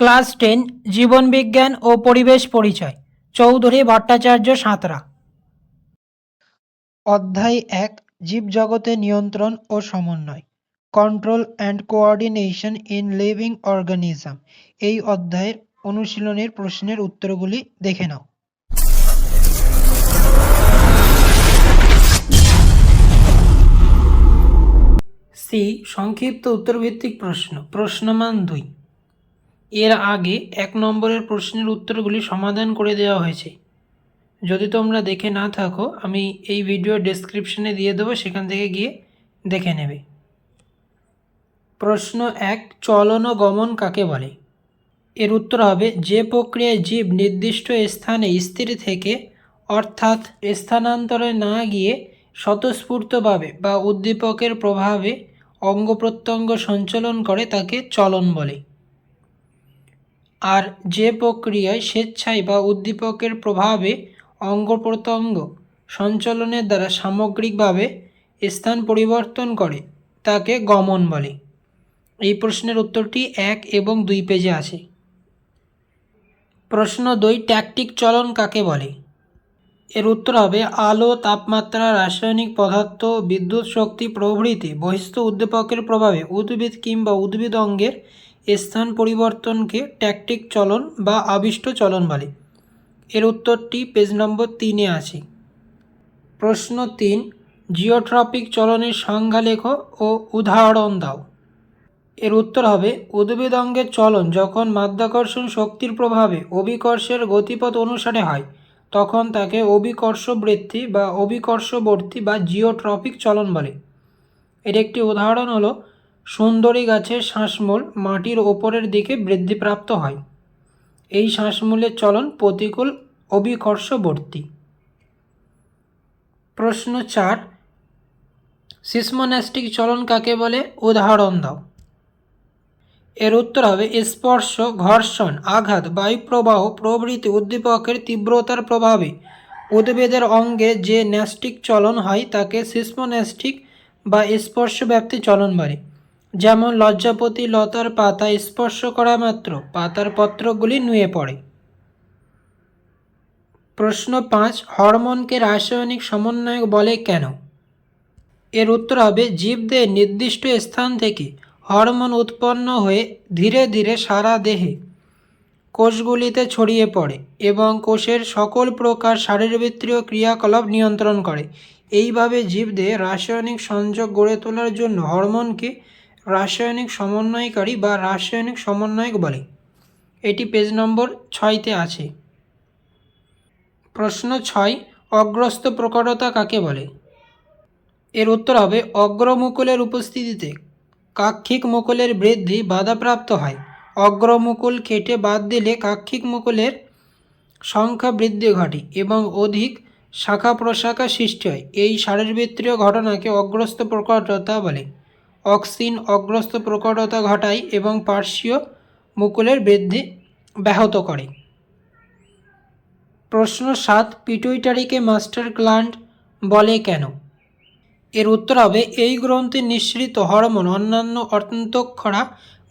Class 10 জীবনবিজ্ঞান ও পরিবেশ পরিচয় চৌধুরী ভট্টাচার্য সাঁতরা। অধ্যায় 1 জীবজগতে নিয়ন্ত্রণ ও সমন্বয়, control and coordination in living organism. এই অধ্যায়ের অনুশীলনের প্রশ্নের উত্তরগুলি দেখে নাও। সি সংক্ষিপ্ত উত্তরভিত্তিক প্রশ্ন, প্রশ্নমান 2। এর আগে 1 নম্বরের প্রশ্নের উত্তরগুলি সমাধান করে দেওয়া হয়েছে। যদি তোমরা দেখে না থাকো আমি এই ভিডিও ডেসক্রিপশনে দিয়ে দেবো, সেখান থেকে গিয়ে দেখে নেবে। প্রশ্ন 1, চলন ও গমন কাকে বলে? এর উত্তর হবে যে প্রক্রিয়ায় জীব নির্দিষ্ট স্থানে স্থির থেকে অর্থাৎ স্থানান্তরে না গিয়ে স্বতঃস্ফূর্তভাবে বা উদ্দীপকের প্রভাবে অঙ্গ প্রত্যঙ্গ সঞ্চালন করে তাকে চলন বলে। আর যে প্রক্রিয়ায় স্বেচ্ছায় বা উদ্দীপকের প্রভাবে অঙ্গ প্রত্যঙ্গ সঞ্চালনের দ্বারা সামগ্রিকভাবে স্থান পরিবর্তন করে তাকে গমন বলে। এই প্রশ্নের উত্তরটি 1 এবং 2 পেজে আছে। প্রশ্ন 2, ট্যাকটিক চলন কাকে বলে? এর উত্তর হবে আলো, তাপমাত্রা, রাসায়নিক পদার্থ, বিদ্যুৎ শক্তি প্রভৃতি বহিস্থ উদ্দীপকের প্রভাবে উদ্ভিদ কিংবা উদ্ভিদ অঙ্গের স্থান পরিবর্তনকে ট্যাকটিক চলন বা আবিষ্ট চলন বলে। এর উত্তরটি পেজ নম্বর 3-এ আছে। প্রশ্ন 3, জিওট্রপিক চলনের সংজ্ঞা লেখো ও উদাহরণ দাও। এর উত্তর হবে উদ্ভিদ অঙ্গের চলন যখন মাধ্যাকর্ষণ শক্তির প্রভাবে অভিকর্ষের গতিপথ অনুসারে হয় তখন তাকে অভিকর্ষবৃত্তি বা অভিকর্ষবর্তী বা জিওট্রপিক চলন বলে। এর একটি উদাহরণ হলো সুন্দরী গাছের শ্বাসমূল মাটির ওপরের দিকে বৃদ্ধিপ্রাপ্ত হয়। এই শ্বাসমূলের চলন প্রতিকূল অভিকর্ষবর্তী। প্রশ্ন 4, সিসমোন্যাস্টিক চলন কাকে বলে? উদাহরণ দাও। এর উত্তর হবে স্পর্শ, ঘর্ষণ, আঘাত, বায়ুপ্রবাহ প্রভৃতি উদ্দীপকের তীব্রতার প্রভাবে উদ্ভিদের অঙ্গে যে ন্যাস্টিক চলন হয় তাকে সিসমোন্যাস্টিক বা স্পর্শব্যাপ্তি চলন বলে। যেমন লজ্জাপতি লতার পাতা স্পর্শ করা মাত্র পাতার পত্রগুলি নুয়ে পড়ে। প্রশ্ন 5, হরমোনকে রাসায়নিক সমন্বয়ক বলে কেন? এর উত্তর হবে জীবদের নির্দিষ্ট স্থান থেকে হরমোন উৎপন্ন হয়ে ধীরে ধীরে সারা দেহে কোষগুলিতে ছড়িয়ে পড়ে এবং কোষের সকল প্রকার শারীরবৃত্তীয় ক্রিয়াকলাপ নিয়ন্ত্রণ করে। এইভাবে জীবদের রাসায়নিক সংযোগ গড়ে তোলার জন্য হরমোনকে রাসায়নিক সমন্বয়কারী বা রাসায়নিক সমন্বয়ক বলে। এটি পেজ নম্বর 6-তে আছে। প্রশ্ন 6, অগ্রস্ত প্রকটতা কাকে বলে? এর উত্তর হবে অগ্রমুকুলের উপস্থিতিতে কাক্ষিক মুকুলের বৃদ্ধি বাধাপ্রাপ্ত হয়। অগ্রমুকুল কেটে বাদ দিলে কাক্ষিক মুকুলের সংখ্যা বৃদ্ধি ঘটে এবং অধিক শাখা প্রশাখা সৃষ্টি হয়। এই শারীরবৃত্তীয় ঘটনাকে অগ্রস্ত প্রকটতা বলে। অক্সিন অগ্রস্ত প্রকটতা ঘটায় এবং পার্শ্বীয় মুকুলের বৃদ্ধি ব্যাহত করে। প্রশ্ন 7, পিটুইটারিকে মাস্টার গ্ল্যান্ড বলে কেন? এর উত্তর হবে এই গ্রন্থির নিঃসৃত হরমোন অন্যান্য অন্তঃক্ষরা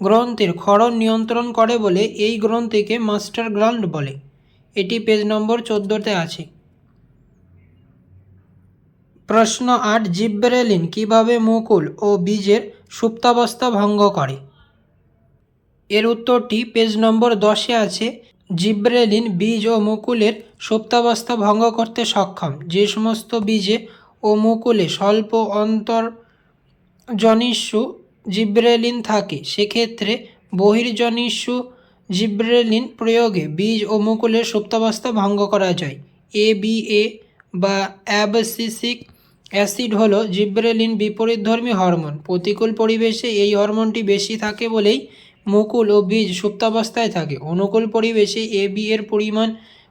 গ্রন্থির ক্ষরণ নিয়ন্ত্রণ করে বলে এই গ্রন্থিকে মাস্টার গ্ল্যান্ড বলে। এটি পেজ নম্বর 14-তে আছে। প্রশ্ন 8, জিব্রেলিন কিভাবে মুকুল ও বীজের সুপ্তাবস্থা ভঙ্গ করে? এর উত্তরটি পেজ নম্বর 10-এ আছে। জিব্রেলিন বীজ ও মুকুলের সুপ্তাবস্থা ভঙ্গ করতে সক্ষম। যে সমস্ত বীজে ও মুকুলে স্বল্প অন্তর্জনিষ্যু জিব্রেলিন থাকে সেক্ষেত্রে বহির্জনিষ্যু জিব্রেলিন প্রয়োগে বীজ ও মুকুলের সুপ্তাবস্থা ভঙ্গ করা যায়। ABA বা অ্যাবসিসিক অ্যাসিড হলো জিব্রেলিন বিপরীতধর্মী হরমোন। প্রতিকূল পরিবেশে এই হরমোনটি বেশি থাকে বলেই মুকুল ও বীজ সুপ্তাবস্থায় থাকে। অনুকূল পরিবেশে AB এর পরিমাণ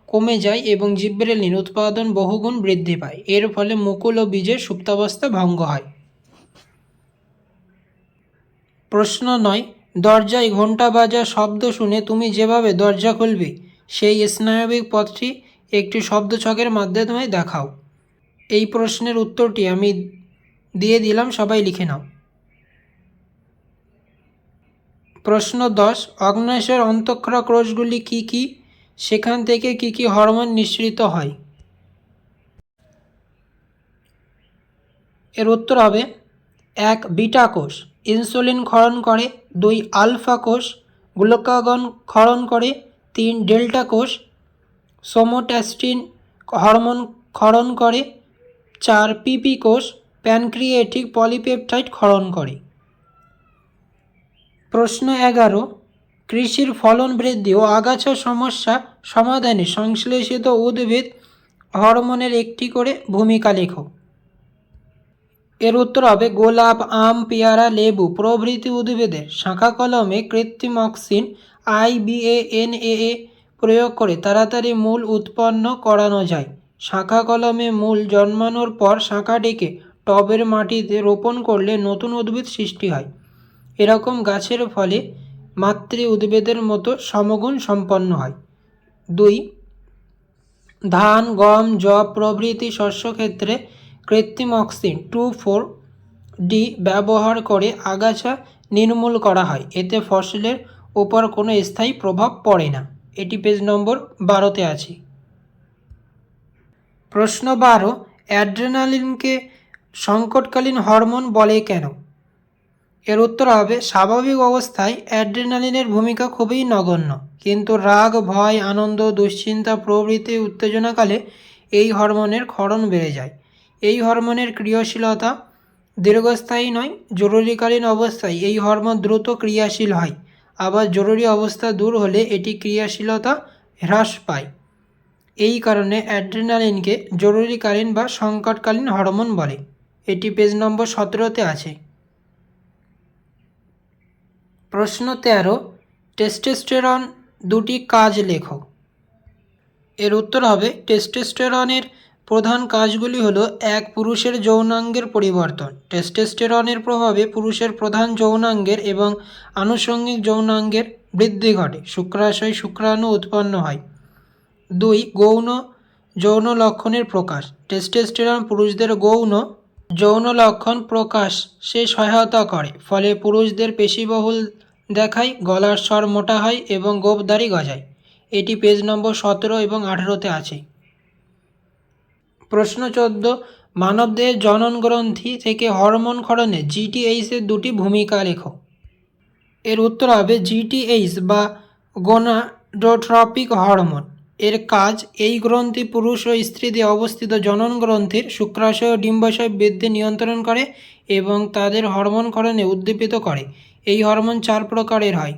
কমে যায় এবং জিব্রেলিন উৎপাদন বহুগুণ বৃদ্ধি পায়। এর ফলে মুকুল ও বীজের সুপ্তাবস্থা ভঙ্গ হয়। প্রশ্ন 9, দরজায় ঘণ্টা বাজার শব্দ শুনে তুমি যেভাবে দরজা খুলবে সেই স্নায়বিক পথটি একটি শব্দছকের মাধ্যমে দেখাও। এই প্রশ্নের উত্তরটি আমি দিয়ে দিলাম, সবাই লিখে নাও। প্রশ্ন 10, অগ্ন্যাশয়ের অন্তঃক্ষরা কোষগুলি কি কি, সেখান থেকে কি কি হরমোন নিঃসৃত হয়? এর উত্তর হবে 1 বিটা কোষ ইনসুলিন ক্ষরণ করে, 2 আলফা কোষ গ্লুকাগন ক্ষরণ করে, 3 ডেল্টা কোষ সোমাটোস্টেটিন হরমোন ক্ষরণ করে, 4 পিপি কোষ প্যানক্রিয়েটিক পলিপেপটাইড ক্ষরণ করে। প্রশ্ন 11, কৃষির ফলন বৃদ্ধি ও আগাছা সমস্যা সমাধানে সংশ্লেষিত উদ্ভিদ হরমোনের একটি করে ভূমিকা লেখো। এর উত্তর হবে গোলাপ, আম, পেয়ারা, লেবু প্রভৃতি উদ্ভিদের শাখা কলমে কৃত্রিম অক্সিন IBANAA প্রয়োগ করে তাড়াতাড়ি মূল উৎপন্ন করানো যায়। শাখা কলমে মূল জন্মানোর পর শাখাটিকে টবের মাটিতে রোপণ করলে নতুন উদ্ভিদ সৃষ্টি হয়। এরকম গাছের ফলে মাতৃ উদ্ভিদের মতো সমগুণ সম্পন্ন হয়। 2 ধান, গম, যব প্রভৃতি শস্যক্ষেত্রে কৃত্রিম অক্সিন 2,4-D ব্যবহার করে আগাছা নির্মূল করা হয়। এতে ফসলের উপর কোনো স্থায়ী প্রভাব পড়ে না। এটি পেজ নম্বর 12-তে আছে। প্রশ্ন 12, অ্যাড্রেনালিনকে সংকটকালীন হরমোন বলে কেন? এর উত্তর হবে স্বাভাবিক অবস্থায় অ্যাড্রেনালিনের ভূমিকা খুবই নগণ্য, কিন্তু রাগ, ভয়, আনন্দ, দুশ্চিন্তা প্রভৃতি উত্তেজনাকালে এই হরমোনের ক্ষরণ বেড়ে যায়। এই হরমোনের ক্রিয়াশীলতা দীর্ঘস্থায়ী নয়। জরুরিকালীন অবস্থায় এই হরমোন দ্রুত ক্রিয়াশীল হয়, আবার জরুরি অবস্থা দূর হলে এটি ক্রিয়াশীলতা হ্রাস পায়। এই কারণে অ্যাড্রেনালিনকে জরুরিকালীন বা সংকটকালীন হরমোন বলে। এটি পেজ নম্বর 17-তে আছে। প্রশ্ন 13, টেস্টোস্টেরন দুটি কাজ লেখো। এর উত্তর হবে টেস্টোস্টেরনের প্রধান কাজগুলি হলো 1 পুরুষের যৌনাঙ্গের পরিবর্তন। টেস্টোস্টেরনের প্রভাবে পুরুষের প্রধান যৌনাঙ্গের এবং আনুষঙ্গিক যৌনাঙ্গের বৃদ্ধি ঘটে, শুক্রাশয় শুক্রাণু উৎপন্ন হয়। 2 গৌণ যৌন লক্ষণের প্রকাশ। টেস্টোস্টেরন পুরুষদের গৌণ যৌন লক্ষণ প্রকাশে সহায়তা করে, ফলে পুরুষদের পেশিবহুল দেখায়, গলার স্বর মোটা হয় এবং গোঁফদাড়ি গজায়। এটি পেজ নম্বর 17 এবং 18-তে আছে। প্রশ্ন 14, মানবদেহের জনন গ্রন্থি থেকে হরমোন ক্ষরণে GTH এর দুটি ভূমিকা লেখো। এর উত্তর হবে GTH বা গোনাডোট্রপিক হরমোন। এর কাজ এই গ্রন্থি পুরুষ ও স্ত্রীতে অবস্থিত জনন গ্রন্থির শুক্রাশয় ও ডিম্বাশয় বৃদ্ধি নিয়ন্ত্রণ করে এবং তাদের হরমোন ক্ষরণে উদ্দীপিত করে। এই হরমোন 4 প্রকারের হয়,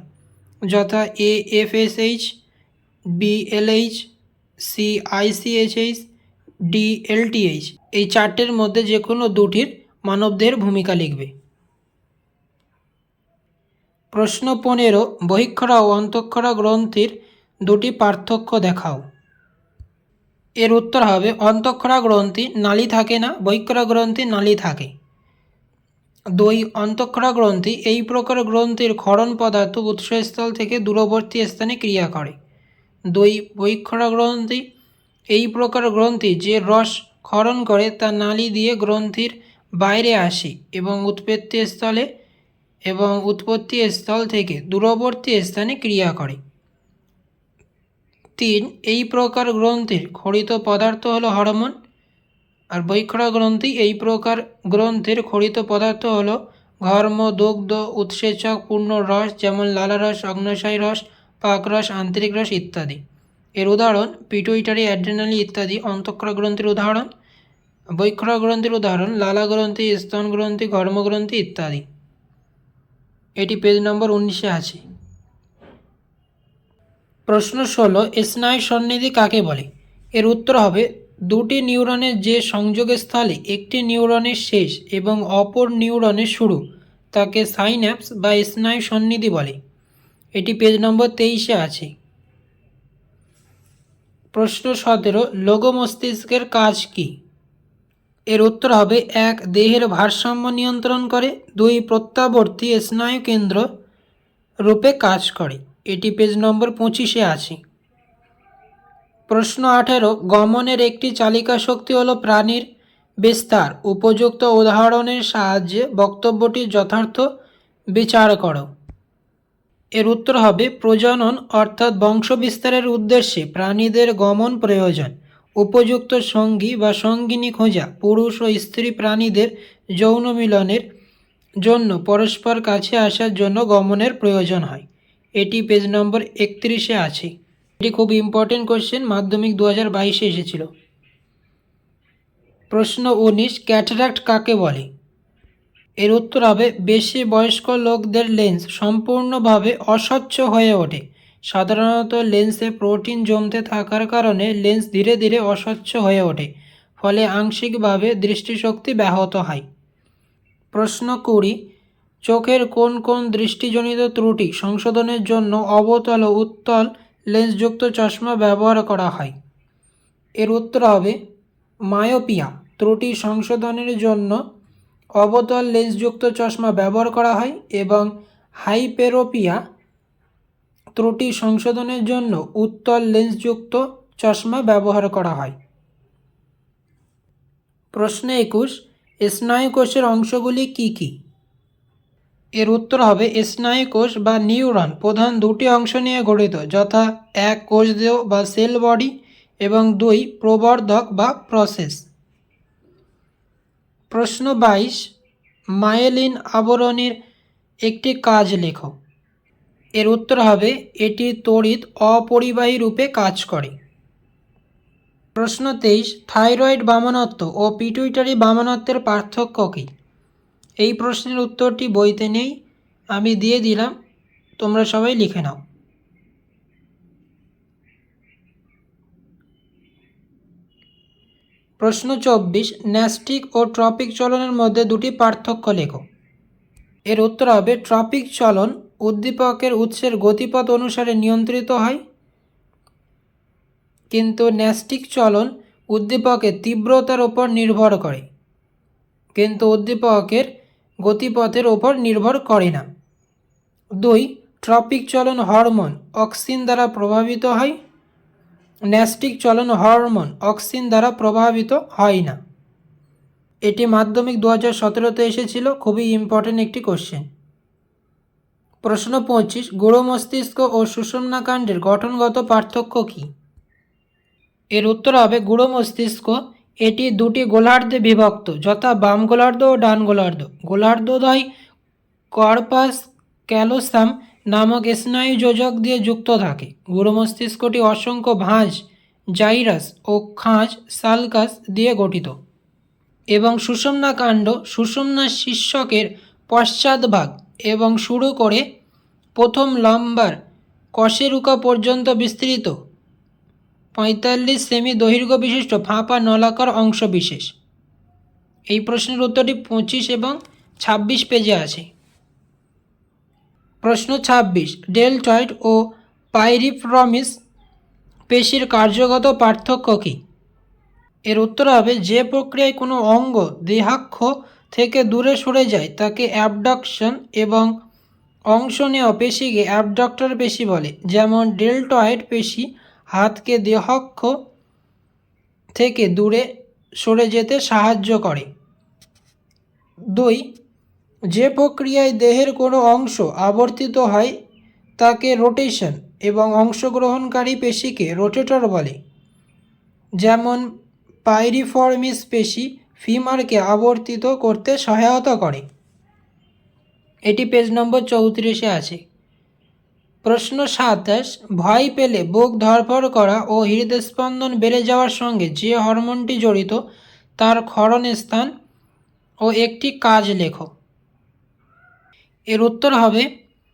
যথা AFSH, BLH, CICHH, DLTH। এই 4টের মধ্যে যে কোনো দুটির মানবদেহের ভূমিকা লিখবে। প্রশ্ন 15, বহিঃক্ষরা ও অন্তঃক্ষরা গ্রন্থির দুটি পার্থক্য দেখাও। এর উত্তর হবে অন্তঃক্ষরা গ্রন্থি নালী থাকে না, বহিঃক্ষরা গ্রন্থি নালী থাকে। 2 অন্তঃক্ষরা গ্রন্থি এই প্রকার গ্রন্থির ক্ষরণ পদার্থ উৎসস্থল থেকে দূরবর্তী স্থানে ক্রিয়া করে। 2 বহিঃক্ষরা গ্রন্থি এই প্রকার গ্রন্থি যে রস ক্ষরণ করে তা নালী দিয়ে গ্রন্থির বাইরে আসে এবং উৎপত্তি স্থল থেকে দূরবর্তী স্থানে ক্রিয়া করে। 3 এই প্রকার গ্রন্থির ক্ষরিত পদার্থ হলো হরমোন, আর বহিঃক্ষরা গ্রন্থি এই প্রকার গ্রন্থির ক্ষরিত পদার্থ হলো ঘর্ম, দুগ্ধ, উৎসেচক পূর্ণ রস, যেমন লালারস, অগ্ন্যাশয় রস, পাকরস, আন্তরিক রস ইত্যাদি। এর উদাহরণ পিটুইটারি, অ্যাড্রেনালি ইত্যাদি অন্তঃক্ষরা গ্রন্থির উদাহরণ। বহিঃক্ষরা গ্রন্থির উদাহরণ লালা গ্রন্থি, স্তন গ্রন্থি, ঘর্মগ্রন্থি ইত্যাদি। এটি পেজ নম্বর 19-এ আছে। প্রশ্ন 16, স্নায়ু সন্নিধি কাকে বলে? এর উত্তর হবে দুটি নিউরনের যে সংযোগস্থলে একটি নিউরনের শেষ এবং অপর নিউরনের শুরু তাকে সাইন্যাপস বা স্নায়ু সন্নিধি বলে। এটি পেজ নম্বর 23-এ আছে। প্রশ্ন 17, লঘু মস্তিষ্কের কাজ কি? এর উত্তর হবে 1 দেহের ভারসাম্য নিয়ন্ত্রণ করে, 2 প্রত্যাবর্তী স্নায়ু কেন্দ্র রূপে কাজ করে। এটি পেজ নম্বর 25-এ আছে। প্রশ্ন 18, গমনের একটি চালিকা শক্তি হলো প্রাণীর বিস্তার। উপযুক্ত উদাহরণের সাহায্যে বক্তব্যটি যথার্থ বিচার করো। এর উত্তর হবে প্রজনন অর্থাৎ বংশবিস্তারের উদ্দেশ্যে প্রাণীদের গমন প্রয়োজন। উপযুক্ত সঙ্গী বা সঙ্গিনী খোঁজা পুরুষ ও স্ত্রী প্রাণীদের যৌন মিলনের জন্য পরস্পর কাছে আসার জন্য গমনের প্রয়োজন হয়। এটি পেজ নম্বর 31-এ আছে। এটি খুব ইম্পর্টেন্ট কোশ্চেন, মাধ্যমিক 2022-এ এসেছিল। প্রশ্ন 19, ক্যাটারাক্ট কাকে বলে? এর উত্তর হবে বেশি বয়স্ক লোকদের লেন্স সম্পূর্ণভাবে অস্বচ্ছ হয়ে ওঠে। সাধারণত লেন্সে প্রোটিন জমতে থাকার কারণে লেন্স ধীরে ধীরে অস্বচ্ছ হয়ে ওঠে, ফলে আংশিকভাবে দৃষ্টিশক্তি ব্যাহত হয়। প্রশ্ন 20, চোখের কোন কোন দৃষ্টিজনিত ত্রুটি সংশোধনের জন্য অবতল ও উত্তল লেন্সযুক্ত চশমা ব্যবহার করা হয়? এর উত্তর হবে মায়োপিয়া ত্রুটি সংশোধনের জন্য অবতল লেন্সযুক্ত চশমা ব্যবহার করা হয় এবং হাইপেরোপিয়া ত্রুটি সংশোধনের জন্য উত্তল লেন্সযুক্ত চশমা ব্যবহার করা হয়। প্রশ্ন 21, স্নায়ুকোষের অংশগুলি কি কি? এর উত্তর হবে স্নায়ুকোষ বা নিউরন প্রধান দুটি অংশ নিয়ে গঠিত, যথা 1 কোষদেহ বা সেল বডি এবং 2 প্রবর্ধক বা প্রসেস। প্রশ্ন 22, মায়েলিন আবরণীর একটি কাজ লেখো। এর উত্তর হবে এটি তড়িৎ অপরিবাহী রূপে কাজ করে। প্রশ্ন 23, থাইরয়েড বামনত্ব ও পিটুইটারি বামনত্বের পার্থক্য কী? এই প্রশ্নের উত্তরটি বইতে নেই, আমি দিয়ে দিলাম, তোমরা সবাই লিখে নাও। প্রশ্ন 24, ন্যাস্টিক ও ট্রপিক চলনের মধ্যে দুটি পার্থক্য লেখো। এর উত্তর হবে ট্রপিক চলন উদ্দীপকের উৎসের গতিপথ অনুসারে নিয়ন্ত্রিত হয়, কিন্তু ন্যাস্টিক চলন উদ্দীপকের তীব্রতার ওপর নির্ভর করে, কিন্তু উদ্দীপকের গতিপথের ওপর নির্ভর করে না। 2, ট্রপিক চলন হরমোন অক্সিন দ্বারা প্রভাবিত হয়, ন্যাস্টিক চলন হরমোন অক্সিন দ্বারা প্রভাবিত হয় না। এটি মাধ্যমিক 2017-তে এসেছিল, খুবই ইম্পর্টেন্ট একটি কোশ্চেন। প্রশ্ন 25, গূঢ় মস্তিষ্ক ও সুষুম্নাকাণ্ডের গঠনগত পার্থক্য কী? এর উত্তর হবে গূঢ় মস্তিষ্ক এটি দুটি গোলার্ধে বিভক্ত, যথা বাম গোলার্ধ ও ডান গোলার্ধ। গোলার্ধদ্বয় কর্পাস ক্যালোসাম নামক স্নায়ু যোজক দিয়ে যুক্ত থাকে। গূঢ় মস্তিষ্কটি অসংখ্য ভাঁজ জাইরাস ও খাঁজ সালকাস দিয়ে গঠিত এবং সুষুম্নাকাণ্ড সুষুম্না শীর্ষকের পশ্চাৎভাগ এবং শুরু করে প্রথম লম্বার কশেরুকা পর্যন্ত বিস্তৃত 45 সেমি দৈর্ঘ্য বিশিষ্ট ফাঁপা নলাকার অংশ বিশেষ। এই প্রশ্নের উত্তরটি 25 এবং 26 পেজে আছে। প্রশ্ন 26, ডেলটয়েড ও পাইরিফর্মিস পেশির কার্যগত পার্থক্য কী? এর উত্তর হবে যে প্রক্রিয়ায় কোনো অঙ্গ দেহাক্ষ থেকে দূরে সরে যায় তাকে অ্যাবডাকশন এবং অংশ নেওয়া পেশিকে অ্যাবডাক্টর পেশি বলে। যেমন ডেলটয়েড পেশি হাতকে দেহাক্ষ থেকে দূরে সরে যেতে সাহায্য করে। 2, যে প্রক্রিয়ায় দেহের কোনো অংশ আবর্তিত হয় তাকে রোটেশন এবং অংশগ্রহণকারী পেশিকে রোটেটর বলে। যেমন পাইরিফর্মিস পেশি ফিমারকে আবর্তিত করতে সহায়তা করে। এটি পেজ নম্বর 34-এ আছে। প্রশ্ন 27, ভয় পেলে বুক ধড়ফড় করা ও হৃদস্পন্দন বেড়ে যাওয়ার সঙ্গে যে হরমোনটি জড়িত তার ক্ষরণস্থান ও একটি কাজ লেখো। এর উত্তর হবে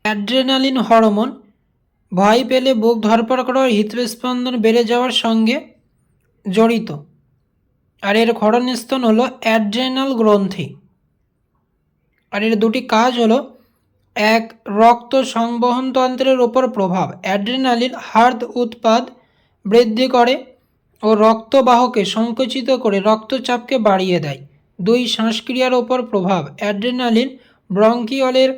অ্যাড্রেনালিন হরমোন ভয় পেলে বুক ধড়ফড় করা ও হৃদস্পন্দন বেড়ে যাওয়ার সঙ্গে জড়িত, আর এর ক্ষরণস্থান হলো অ্যাড্রেনাল গ্রন্থি। আর এর দুটি কাজ হলো, 1, রক্ত সংবহনতন্ত্রের ওপর প্রভাব, অ্যাড্রেনালিন হার্ট উৎপাদ বৃদ্ধি করে ও রক্তবাহকে সংকুচিত করে রক্তচাপকে বাড়িয়ে দেয়। 2, শ্বাসক্রিয়ার ওপর প্রভাব, অ্যাড্রেনালিন ব্রঙ্কিওলের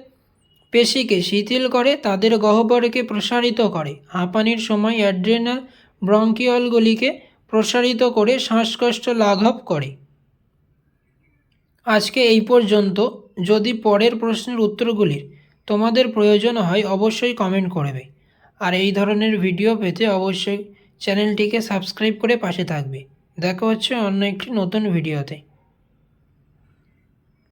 পেশিকে শিথিল করে তাদের গহ্বরকে প্রসারিত করে। হাঁপানির সময় অ্যাড্রেনাল ব্রঙ্কিওলগুলিকে প্রসারিত করে শ্বাসকষ্ট লাঘব করে। আজকে এই পর্যন্ত। যদি পরের প্রশ্নের উত্তরগুলির তোমাদের প্রয়োজন হয় অবশ্যই কমেন্ট করবে। আর এই ধরনের ভিডিও পেতে অবশ্যই চ্যানেলটিকে সাবস্ক্রাইব করে পাশে থাকবে। দেখা হচ্ছে অন্য একটি নতুন ভিডিওতে।